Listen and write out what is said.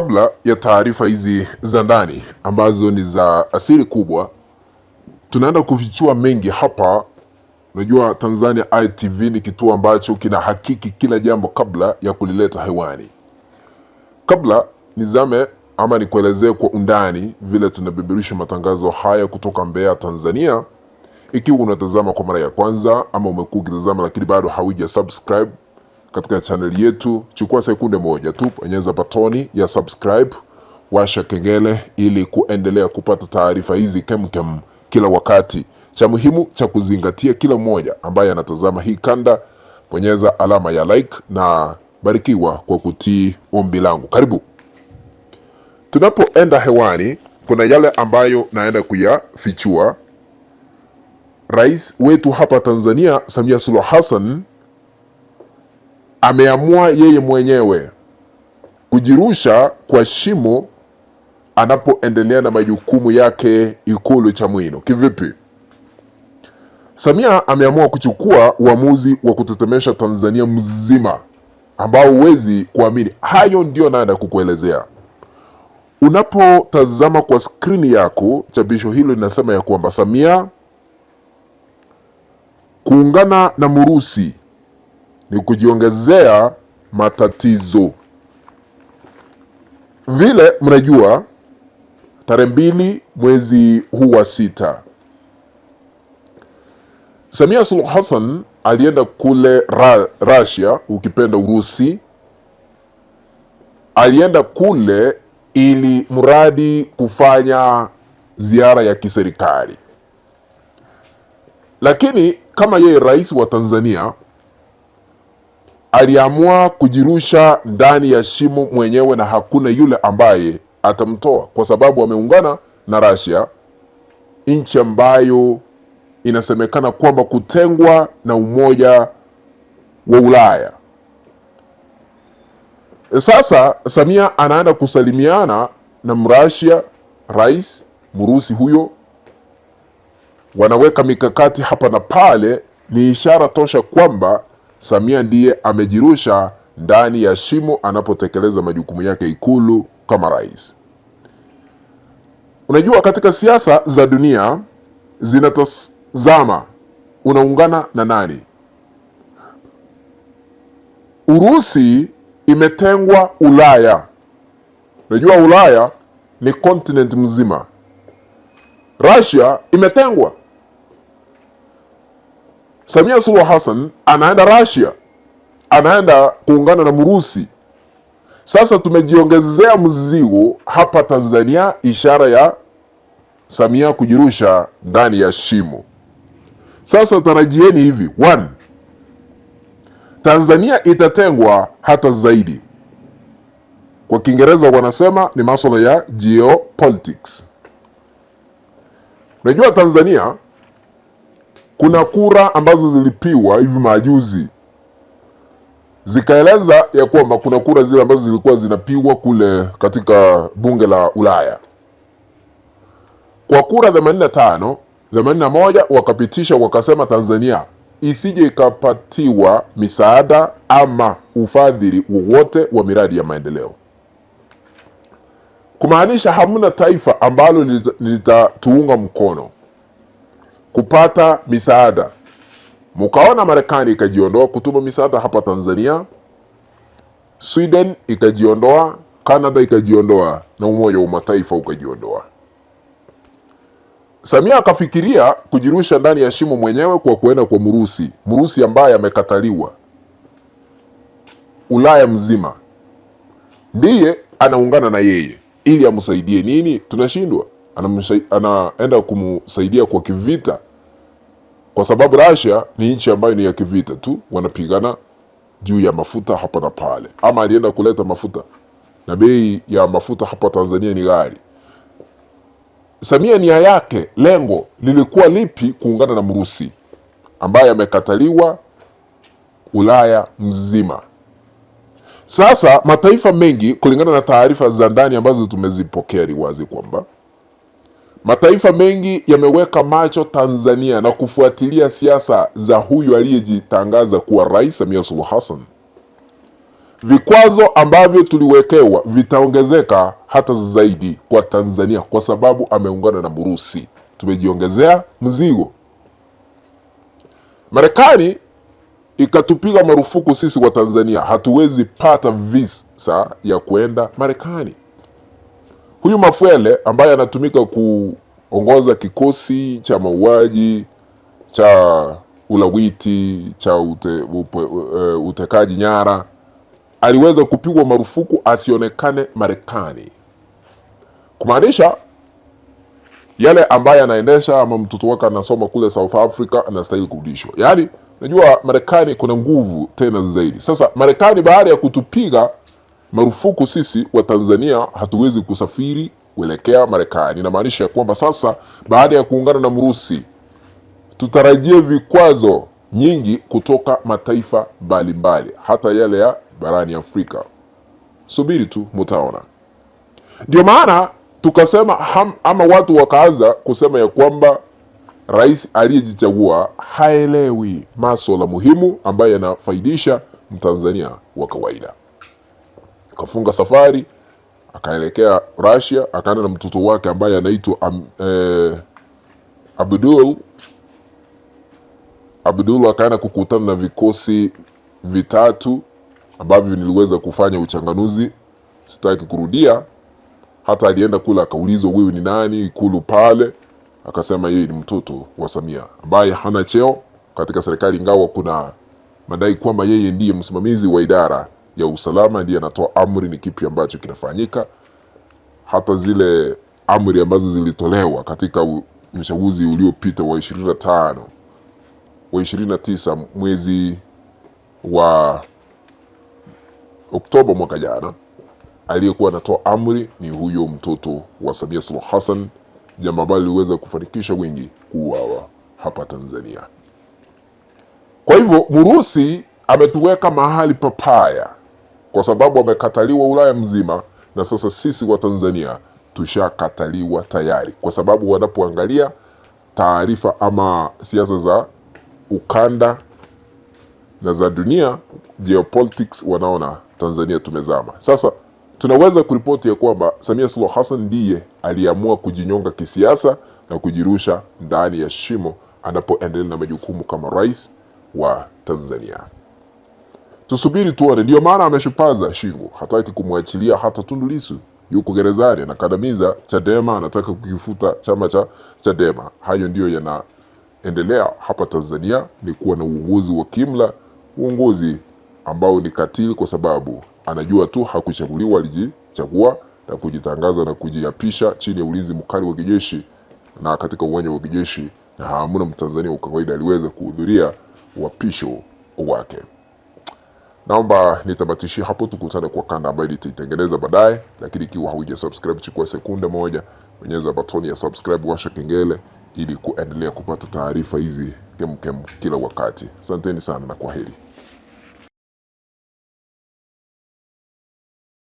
kabla ya taarifa hizi za ndani ambazo ni za asili kubwa, tunaenda kufichua mengi hapa. Unajua Tanzania ITV ni kituo ambacho kina hakiki kila jambo kabla ya kulileta hewani. Kabla nizame ama nikuelezee kwa undani vile tunabeberusha matangazo haya kutoka Mbeya, Tanzania. Ikiwa unatazama kwa mara ya kwanza ama umekuwa ukitazama lakini bado hauja subscribe katika channel yetu, chukua sekunde moja tu, bonyeza batoni ya subscribe, washa kengele ili kuendelea kupata taarifa hizi kemkem kila wakati. Cha muhimu cha kuzingatia, kila mmoja ambaye anatazama hii kanda, bonyeza alama ya like na barikiwa kwa kutii ombi langu. Karibu. Tunapoenda hewani, kuna yale ambayo naenda kuyafichua. Rais wetu hapa Tanzania, Samia Suluhu Hassan, ameamua yeye mwenyewe kujirusha kwa shimo anapoendelea na majukumu yake Ikulu Chamwino. Kivipi? Samia ameamua kuchukua uamuzi wa kutetemesha Tanzania mzima ambao huwezi kuamini. Hayo ndio naenda kukuelezea. Unapotazama kwa skrini yako, chapisho hilo linasema ya kwamba Samia kuungana na Murusi ni kujiongezea matatizo. Vile mnajua, tarehe 2 mwezi huu wa 6, Samia Suluhu Hassan alienda kule Russia, ukipenda Urusi. Alienda kule ili mradi kufanya ziara ya kiserikali. Lakini kama yeye rais wa Tanzania, aliamua kujirusha ndani ya shimo mwenyewe na hakuna yule ambaye atamtoa, kwa sababu ameungana na Russia, nchi ambayo inasemekana kwamba kutengwa na Umoja wa Ulaya. Sasa Samia anaenda kusalimiana na Mrasia, rais Murusi huyo. Wanaweka mikakati hapa na pale. Ni ishara tosha kwamba Samia ndiye amejirusha ndani ya shimo anapotekeleza majukumu yake Ikulu kama rais. Unajua, katika siasa za dunia zinatazama unaungana na nani. Urusi imetengwa Ulaya. Unajua Ulaya ni continent mzima. Russia imetengwa. Samia Suluhu Hassan anaenda Russia, anaenda kuungana na Murusi. Sasa tumejiongezea mzigo hapa Tanzania, ishara ya Samia kujirusha ndani ya shimo. Sasa tarajieni hivi: 1, Tanzania itatengwa hata zaidi. Kwa Kiingereza wanasema ni masuala ya geopolitics. Unajua Tanzania kuna kura ambazo zilipiwa hivi majuzi, zikaeleza ya kwamba kuna kura zile ambazo zilikuwa zinapiwa kule katika bunge la Ulaya. Kwa kura 85, 81 wakapitisha, wakasema Tanzania isije ikapatiwa misaada ama ufadhili wowote wa miradi ya maendeleo. Kumaanisha hamna taifa ambalo litatuunga mkono kupata misaada. Mkaona Marekani ikajiondoa kutuma misaada hapa Tanzania, Sweden ikajiondoa, Canada ikajiondoa, na Umoja wa Mataifa ukajiondoa. Samia akafikiria kujirusha ndani ya shimo mwenyewe kwa kuenda kwa Murusi. Murusi ambaye amekataliwa Ulaya mzima, ndiye anaungana na yeye ili amsaidie nini? Tunashindwa. Anaenda kumsaidia kwa kivita, kwa sababu Russia ni nchi ambayo ni ya kivita tu, wanapigana juu ya mafuta hapa na pale. Ama alienda kuleta mafuta na bei ya mafuta hapa Tanzania ni ghali. Samia nia yake, lengo lilikuwa lipi? Kuungana na Murusi ambaye amekataliwa Ulaya mzima. Sasa mataifa mengi, kulingana na taarifa za ndani ambazo tumezipokea, ni wazi kwamba mataifa mengi yameweka macho Tanzania na kufuatilia siasa za huyu aliyejitangaza kuwa rais Samia Suluhu Hassan. vikwazo ambavyo tuliwekewa vitaongezeka hata zaidi kwa Tanzania kwa sababu ameungana na Urusi. Tumejiongezea mzigo. Marekani ikatupiga marufuku sisi wa Tanzania, hatuwezi pata visa ya kuenda Marekani. Huyu Mafwele ambaye anatumika kuongoza kikosi cha mauaji, cha ulawiti, cha utekaji nyara, aliweza kupigwa marufuku asionekane Marekani. Kumaanisha yale ambaye anaendesha ama mtoto wake anasoma kule South Africa anastahili kurudishwa. Yaani najua Marekani kuna nguvu tena zaidi. Sasa Marekani baada ya kutupiga marufuku sisi wa Tanzania hatuwezi kusafiri kuelekea Marekani, inamaanisha kwamba sasa baada ya kuungana na Urusi tutarajie vikwazo nyingi kutoka mataifa mbalimbali, hata yale ya barani Afrika. Subiri tu mtaona. Ndio maana tukasema ama watu wakaanza kusema ya kwamba rais aliyejichagua haelewi masuala muhimu ambayo yanafaidisha Mtanzania wa kawaida. Akafunga safari, akaelekea Russia, akaenda na mtoto wake ambaye anaitwa Abdul akaenda kukutana na vikosi vitatu ambavyo niliweza kufanya uchanganuzi, sitaki kurudia. Hata alienda kula akaulizwa wewe ni nani ikulu pale, akasema yeye ni mtoto wa Samia ambaye hana cheo katika serikali, ingawa kuna madai kwamba yeye ndiye msimamizi wa idara ya usalama, ndiye anatoa amri ni kipi ambacho kinafanyika. Hata zile amri ambazo zilitolewa katika uchaguzi uliopita wa 29 mwezi wa Oktoba mwaka jana, aliyekuwa anatoa amri ni huyo mtoto wa Samia Suluhu Hassan, jambo ambalo liweza kufanikisha wengi kuuawa hapa Tanzania. Kwa hivyo Urusi ametuweka mahali papaya kwa sababu amekataliwa Ulaya mzima, na sasa sisi wa Tanzania tushakataliwa tayari, kwa sababu wanapoangalia taarifa ama siasa za ukanda na za dunia, geopolitics, wanaona Tanzania tumezama. Sasa tunaweza kuripoti ya kwamba Samia Suluhu Hassan ndiye aliamua kujinyonga kisiasa na kujirusha ndani ya shimo anapoendelea na majukumu kama rais wa Tanzania. Tusubiri tuone. Ndio maana ameshupaza shingo, hataki kumwachilia hata Tundu Lissu, yuko gerezani, anakandamiza Chadema, anataka kukifuta chama cha Chadema. Hayo ndio yanaendelea hapa Tanzania, ni kuwa na uongozi wa kimla, uongozi ambao ni katili, kwa sababu anajua tu hakuchaguliwa, alijichagua na kujitangaza na kujiapisha chini ya ulinzi mkali wa kijeshi na katika uwanja wa kijeshi, na hamuna Mtanzania wa kawaida aliweza kuhudhuria uapisho wake. Naomba nitabatishie hapo, tukutane kwa kanda ambayo nitaitengeneza baadaye, lakini ikiwa hujasubscribe chukua sekunde moja, bonyeza batoni ya subscribe, washa kengele ili kuendelea kupata taarifa hizi kemkem kila wakati. Asanteni sana na kwaheri.